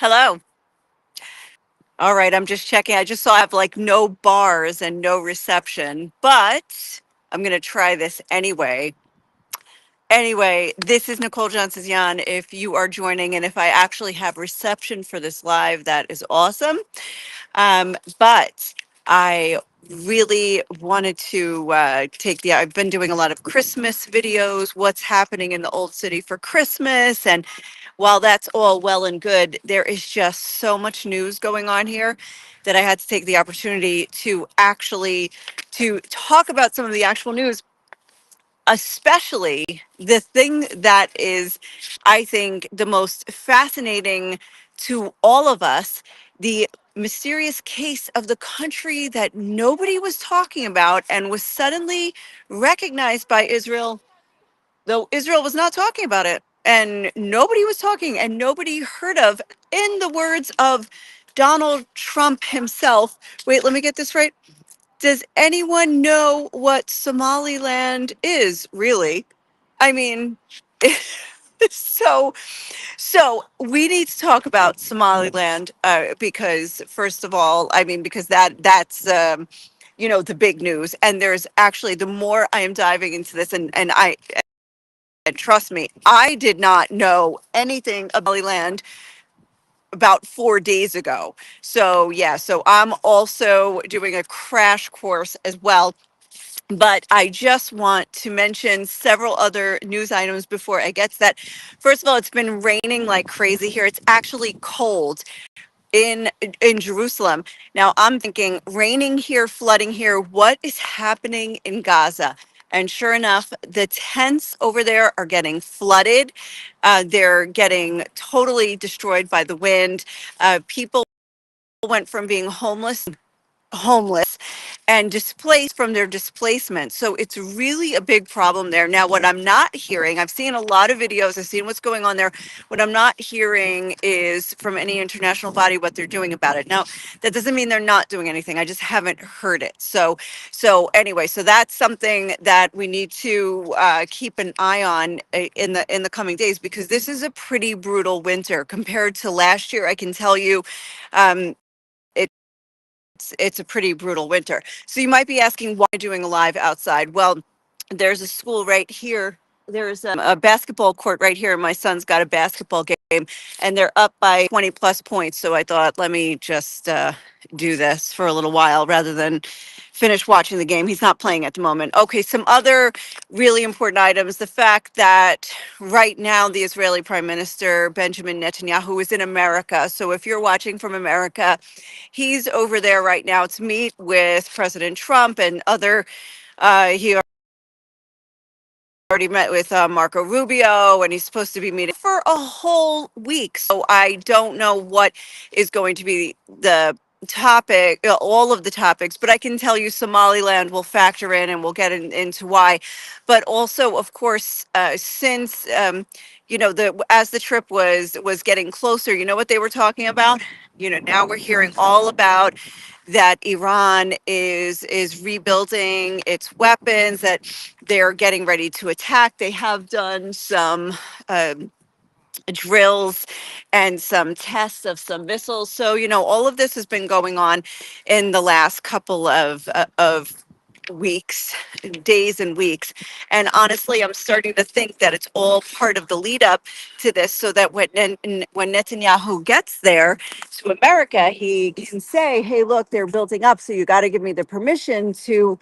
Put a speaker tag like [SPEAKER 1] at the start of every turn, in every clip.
[SPEAKER 1] Hello. All right, I'm just checking. I just saw I have like no bars and no reception, but I'm going to try this anyway. Anyway, this is Nicole Johnson Yan. If you are joining and if I actually have reception for this live, that is awesome. But I really wanted to I've been doing a lot of Christmas videos, what's happening in the old city for Christmas. And while that's all well and good, there is just so much news going on here that I had to take the opportunity to actually to talk about some of the actual news, especially the thing that is, I think, the most fascinating to all of us, the mysterious case of the country that nobody was talking about and was suddenly recognized by Israel, though Israel was not talking about it. And nobody was talking and nobody heard of, in the words of Donald Trump himself. Wait, let me get this right. Does anyone know what Somaliland is, really? I mean, so so we need to talk about Somaliland, because first of all, I mean, because that's the big news. And there's actually, the more I am diving into this, and trust me, I did not know anything about Somaliland about 4 days ago. So yeah, so I'm also doing a crash course as well. But I just want to mention several other news items before I get to that. First of all, it's been raining like crazy here. It's actually cold in in Jerusalem. Now I'm thinking, raining here, flooding here, what is happening in Gaza? And sure enough, the tents over there are getting flooded. They're getting totally destroyed by the wind. People went from being homeless and displaced from their displacement. So it's really a big problem there. Now, what I'm not hearing, I've seen a lot of videos, I've seen what's going on there. What I'm not hearing is from any international body what they're doing about it. Now, that doesn't mean they're not doing anything. I just haven't heard it. So anyway, so that's something that we need to keep an eye on in the coming days, because this is a pretty brutal winter compared to last year. I can tell you, um, it's a pretty brutal winter. So you might be asking, why doing a live outside? Well, there's a school right here. There's a basketball court right here. My son's got a basketball game, and they're up by 20 plus points. So I thought, let me just do this for a little while rather than finish watching the game. He's not playing at the moment. Okay, some other really important items. The fact that right now the Israeli Prime Minister Benjamin Netanyahu is in America. So if you're watching from America, he's over there right now to meet with President Trump and other. He already met with Marco Rubio, and he's supposed to be meeting for a whole week. So I don't know what is going to be the topic, all of the topics, but I can tell you Somaliland will factor in, and we'll get into why. But also, of course, since the as the trip was getting closer, you know what they were talking about? Now we're hearing all about that Iran is rebuilding its weapons, that they're getting ready to attack. They have done some drills and some tests of some missiles. So, all of this has been going on in the last couple of weeks, days and weeks. And honestly, I'm starting to think that it's all part of the lead up to this, so that when Netanyahu gets there to America, he can say, hey, look, they're building up. So you got to give me the permission to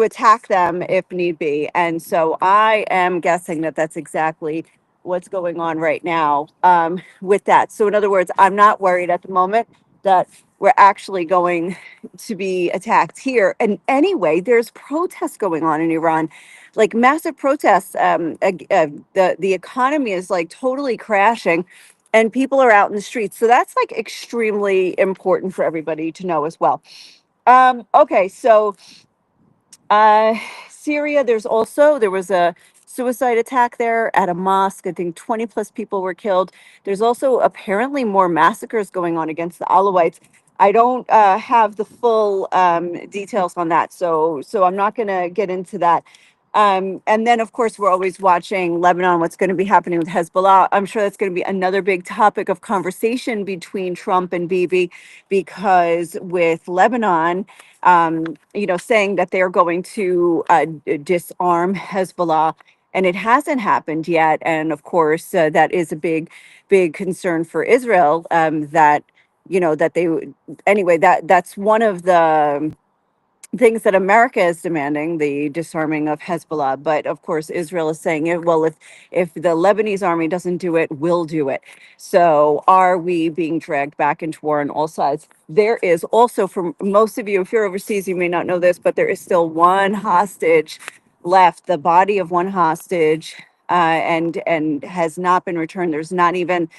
[SPEAKER 1] attack them if need be. And so I am guessing that that's exactly what's going on right now, with that. So in other words, I'm not worried at the moment that we're actually going to be attacked here. And anyway, there's protests going on in Iran, like massive protests. The economy is like totally crashing, and people are out in the streets. So that's like extremely important for everybody to know as well. Okay, so uh, Syria, there was a suicide attack there at a mosque. I think 20 plus people were killed. There's also apparently more massacres going on against the Alawites. I don't have the full details on that, so I'm not going to get into that. And then, of course, we're always watching Lebanon, what's going to be happening with Hezbollah. I'm sure that's going to be another big topic of conversation between Trump and Bibi, because with Lebanon, saying that they're going to disarm Hezbollah, and it hasn't happened yet. And of course, that is a big, big concern for Israel. That they anyway. That's one of the things that America is demanding, the disarming of Hezbollah. But of course, Israel is saying, well, if the Lebanese army doesn't do it, we'll do it. So are we being dragged back into war on all sides? There is also, for most of you, if you're overseas, you may not know this, but there is still one hostage left, the body of one hostage, and has not been returned. There's not even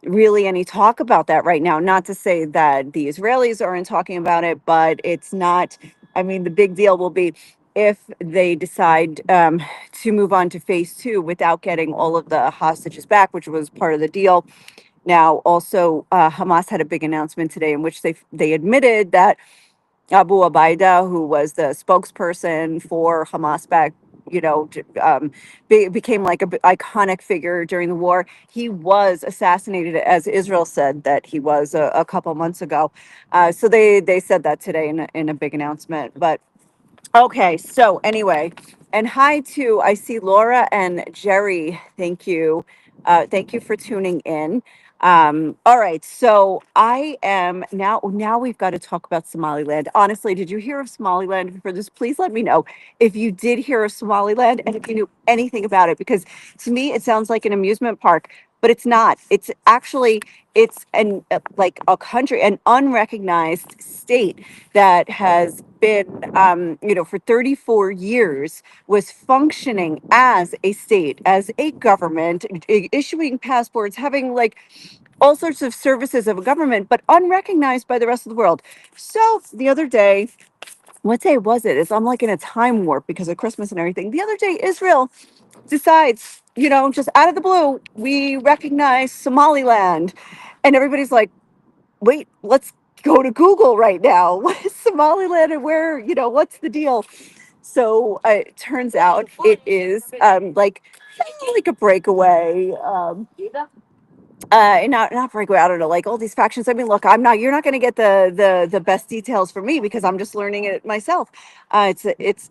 [SPEAKER 1] really any talk about that right now. Not to say that the Israelis aren't talking about it, but it's not. I mean, the big deal will be if they decide to move on to phase two without getting all of the hostages back, which was part of the deal. Now, also, Hamas had a big announcement today in which they admitted that Abu Abaida, who was the spokesperson for Hamas back, became like a iconic figure during the war. He was assassinated, as Israel said that he was a couple months ago. So they said that today in a big announcement. But okay, so anyway, and hi to, I see Laura and Jerry. Thank you. Thank you for tuning in. All right, so I am now we've got to talk about Somaliland. Honestly, did you hear of Somaliland for this? Please let me know if you did hear of Somaliland and if you knew anything about it, because to me it sounds like an amusement park, but it's not. It's actually like a country, an unrecognized state that has been, for 34 years, was functioning as a state, as a government, issuing passports, having like all sorts of services of a government, but unrecognized by the rest of the world. So the other day, what day was it? I'm like in a time warp because of Christmas and everything. The other day, Israel decides, just out of the blue, we recognize Somaliland. And everybody's like, wait, let's go to Google right now. What is Somaliland and where, what's the deal? So it turns out it is like a breakaway. Not breakaway. I don't know, like all these factions. I mean, look, You're not going to get the best details from me because I'm just learning it myself. It's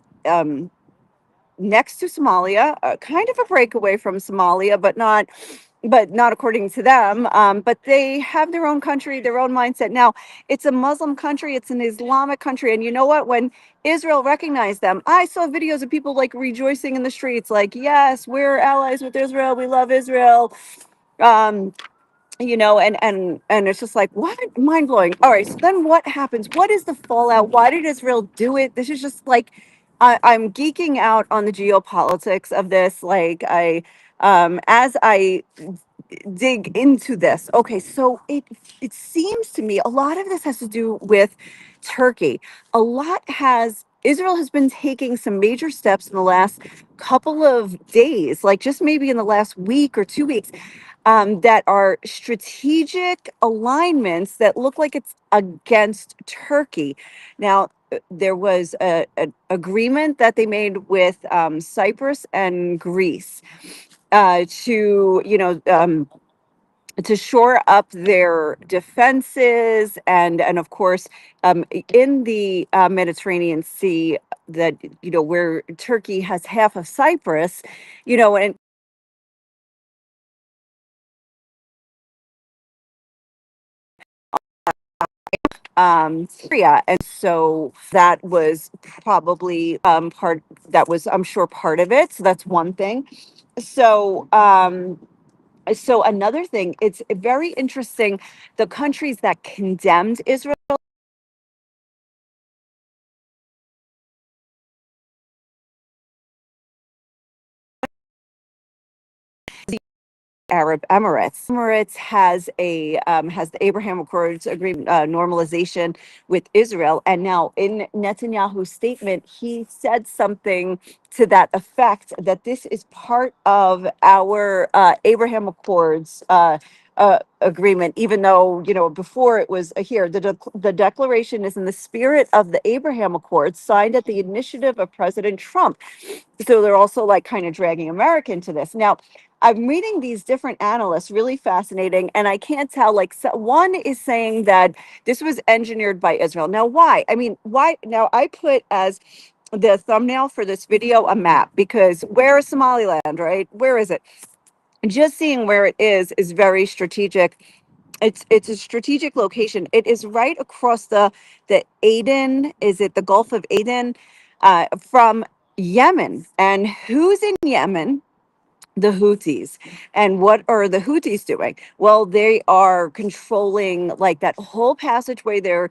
[SPEAKER 1] next to Somalia, kind of a breakaway from Somalia, but not according to them. But they have their own country, their own mindset. Now, it's a Muslim country, it's an Islamic country. And you know what? When Israel recognized them, I saw videos of people like rejoicing in the streets, like, yes, we're allies with Israel. We love Israel. Um, and it's just like, what? Mind blowing. All right, so then what happens? What is the fallout? Why did Israel do it? This is just like, I'm geeking out on the geopolitics of this. Like, as I dig into this. Okay, so it seems to me a lot of this has to do with Turkey. A lot has Israel has been taking some major steps in the last couple of days, like just maybe in the last week or 2 weeks, that are strategic alignments that look like it's against Turkey. Now, there was an agreement that they made with Cyprus and Greece to shore up their defenses, and of course, in the Mediterranean Sea, that where Turkey has half of Cyprus, and Syria. And so that was probably that was, I'm sure, part of it. So that's one thing. So so another thing, it's very interesting, the countries that condemned Israel, Arab Emirates. Emirates has the Abraham Accords agreement, normalization with Israel, and now in Netanyahu's statement, he said something to that effect, that this is part of our Abraham Accords agreement, even though, before it was here. The declaration is in the spirit of the Abraham Accords signed at the initiative of President Trump. So they're also like kind of dragging America into this. Now, I'm reading these different analysts, really fascinating, and I can't tell. Like, one is saying that this was engineered by Israel. Now, why? I mean, why? Now, I put as the thumbnail for this video a map, because where is Somaliland, right? Where is it? Just seeing where it is very strategic. It's a strategic location. It is right across the Aden. Is it the Gulf of Aden, from Yemen? And who's in Yemen? The Houthis. And what are the Houthis doing? Well, they are controlling like that whole passageway. They're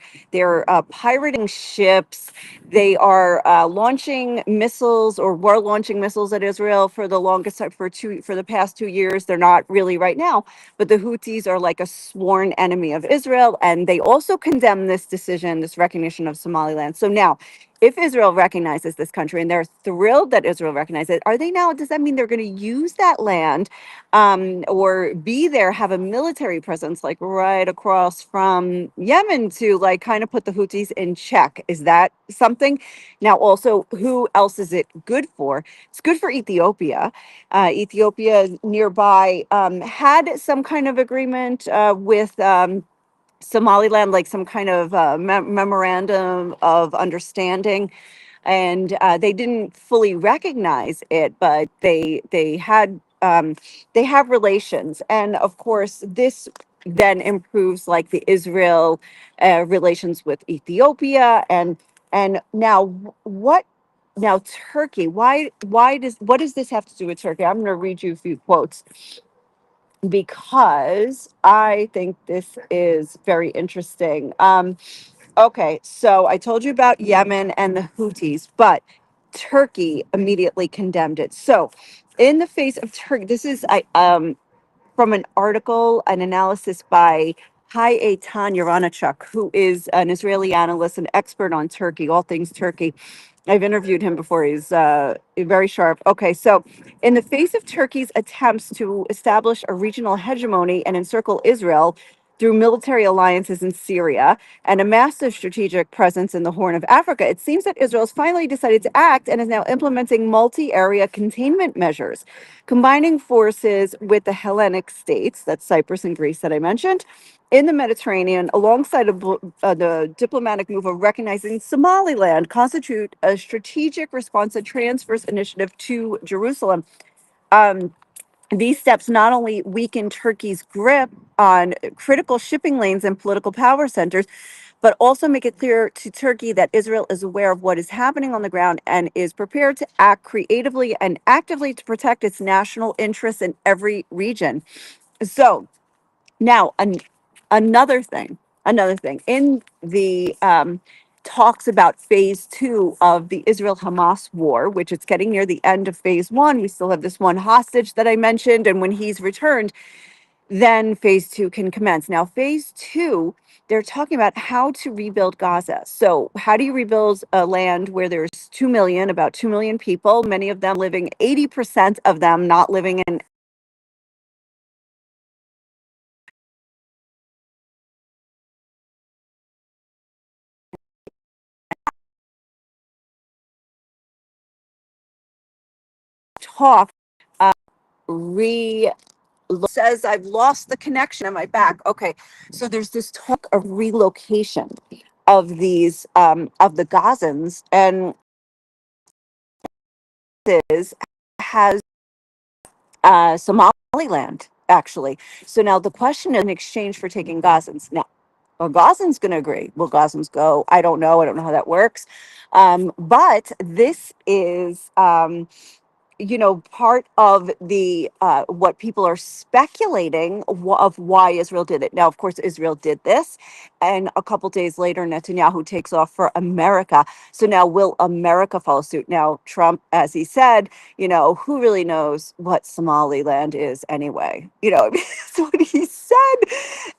[SPEAKER 1] pirating ships. They are launching missiles, or were launching missiles at Israel for the longest time, for the past 2 years. They're not really right now, but the Houthis are like a sworn enemy of Israel, and they also condemn this decision, this recognition of Somaliland. So now, if Israel recognizes this country, and they're thrilled that Israel recognizes it, are they now, does that mean they're going to use that land, or be there, have a military presence like right across from Yemen to like kind of put the Houthis in check? Is that something? Now, also, who else is it good for? It's good for Ethiopia. Ethiopia nearby had some kind of agreement with. Somaliland, like some kind of memorandum of understanding, and they didn't fully recognize it, but they have relations, and of course, this then improves like the Israel relations with Ethiopia, and now what? Now Turkey. Why does what does this have to do with Turkey? I'm going to read you a few quotes, because I think this is very interesting. Okay, so I told you about Yemen and the Houthis, but Turkey immediately condemned it. So, in the face of Turkey, this is from an article, an analysis by Hayatan Yaranachuk, who is an Israeli analyst, an expert on Turkey, all things Turkey. I've interviewed him before. He's very sharp. Okay, so in the face of Turkey's attempts to establish a regional hegemony and encircle Israel through military alliances in Syria and a massive strategic presence in the Horn of Africa, it seems that Israel's finally decided to act and is now implementing multi area containment measures, combining forces with the Hellenic states, that's Cyprus and Greece that I mentioned, in the Mediterranean, alongside the diplomatic move of recognizing Somaliland, constitute a strategic response and transfers initiative to Jerusalem. Um, these steps not only weaken Turkey's grip on critical shipping lanes and political power centers, but also make it clear to Turkey that Israel is aware of what is happening on the ground and is prepared to act creatively and actively to protect its national interests in every region. So, now, another thing in the talks about phase 2 of the Israel Hamas war, which it's getting near the end of phase 1. We still have this one hostage that I mentioned, and when he's returned, then phase 2 can commence. Now, phase 2, they're talking about how to rebuild Gaza. So, how do you rebuild a land where there's 2 million, about 2 million people, many of them living, 80% of them not living in talk, re says I've lost the connection in my back. Okay, so there's this talk of relocation of these of the Gazans, and this has Somaliland actually. So now the question is, in exchange for taking Gazans. Now, are Gazans going to agree? Will Gazans go? I don't know. I don't know how that works. But this is part of the what people are speculating of why Israel did it. Now, of course, Israel did this, and a couple days later, Netanyahu takes off for America. So now, will America follow suit? Now, Trump, as he said, who really knows what Somaliland is anyway? That's what he said,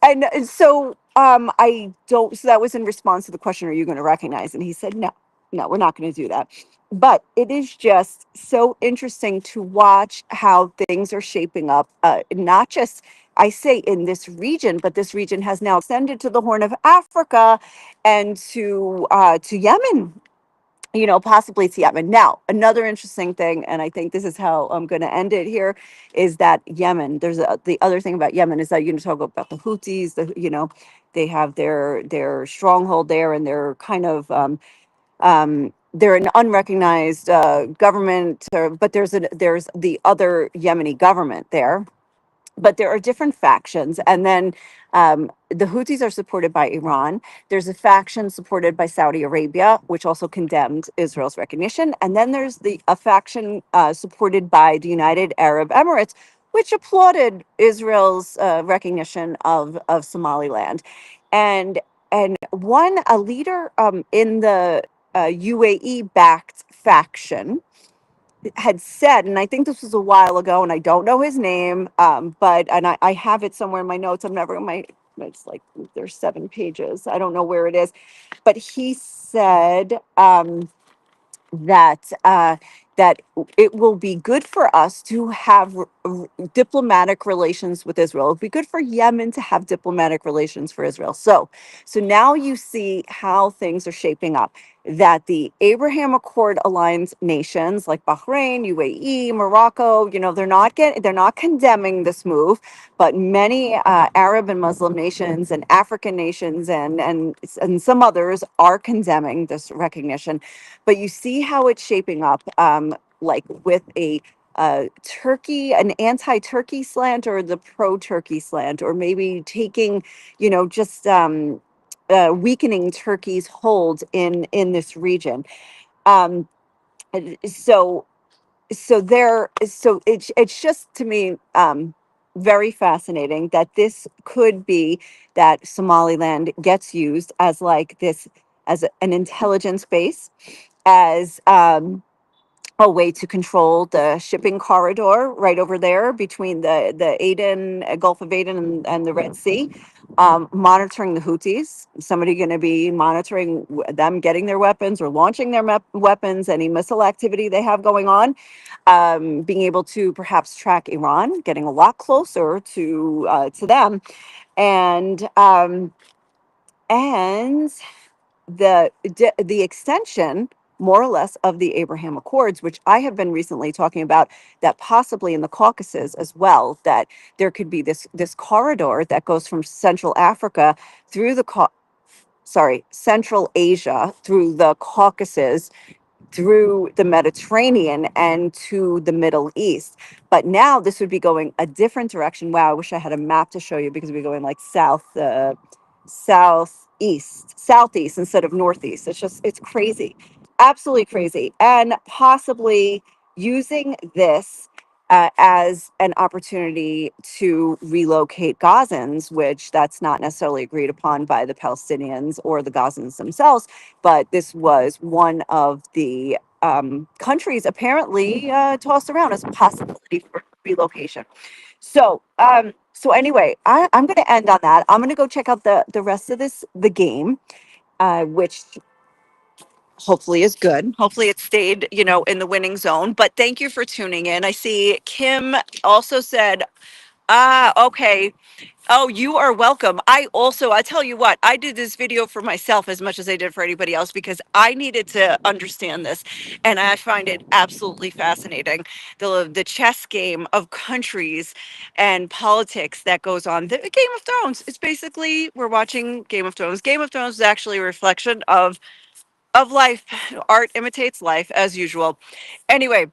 [SPEAKER 1] and so I don't. So that was in response to the question, "Are you going to recognize?" And he said, "No, no, we're not going to do that." But it is just so interesting to watch how things are shaping up, not just I say in this region, but this region has now extended to the Horn of Africa and to Yemen, possibly to Yemen. Now, another interesting thing, and I think this is how I'm going to end it here, is that Yemen. The other thing about Yemen is that talk about the Houthis. They have their stronghold there, and they're kind of they're an unrecognized government, but there's the other Yemeni government there, but there are different factions. And then the Houthis are supported by Iran. There's a faction supported by Saudi Arabia, which also condemned Israel's recognition. And then there's a faction supported by the United Arab Emirates, which applauded Israel's recognition of Somaliland. And a leader in the UAE backed faction had said, and I think this was a while ago, and I don't know his name, but I have it somewhere in my notes. I'm never in my. It's like there's 7 pages. I don't know where it is, but he said that that it will be good for us to have diplomatic relations with Israel. It'll be good for Yemen to have diplomatic relations for Israel. So now you see how things are shaping up. That the Abraham Accord aligned nations like Bahrain, UAE, Morocco, they're not condemning this move, but many Arab and Muslim nations and African nations and some others are condemning this recognition. But you see how it's shaping up, like with an anti-Turkey slant or the pro-Turkey slant, or maybe taking, just weakening Turkey's hold in this region. Um, so it's just to me very fascinating that this could be that Somaliland gets used as like this as an intelligence base, as a way to control the shipping corridor right over there between the Aden, Gulf of Aden, and the Red Sea, monitoring the Houthis. Somebody going to be monitoring them getting their weapons or launching their weapons, any missile activity they have going on, being able to perhaps track Iran, getting a lot closer to them, and and the extension, more or less, of the Abraham Accords, which I have been recently talking about, that possibly in the Caucasus as well, that there could be this corridor that goes from Central Africa through Central Asia, through the Caucasus, through the Mediterranean, and to the Middle East. But now this would be going a different direction. Wow, I wish I had a map to show you, because we're going like southeast instead of northeast. It's crazy, absolutely crazy. And possibly using this as an opportunity to relocate Gazans, which that's not necessarily agreed upon by the Palestinians or the Gazans themselves, but this was one of the countries apparently tossed around as a possibility for relocation. So anyway, I'm going to end on that. I'm going to go check out the rest of the game, which hopefully is good. Hopefully it stayed, in the winning zone. But thank you for tuning in. I see Kim also said, okay. Oh, you are welcome. I tell you what, I did this video for myself as much as I did for anybody else, because I needed to understand this. And I find it absolutely fascinating. The chess game of countries and politics that goes on. The Game of Thrones. It's basically, we're watching Game of Thrones. Game of Thrones is actually a reflection of life. Art imitates life as usual. Anyway,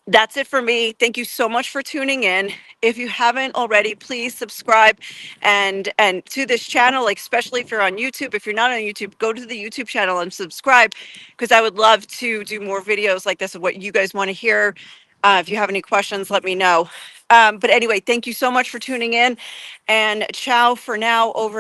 [SPEAKER 1] that's it for me. Thank you so much for tuning in. If you haven't already, please subscribe and to this channel, like, especially if you're on YouTube. If you're not on YouTube, go to the YouTube channel and subscribe, because I would love to do more videos like this of what you guys want to hear. If you have any questions, let me know. But anyway, thank you so much for tuning in, and ciao for now over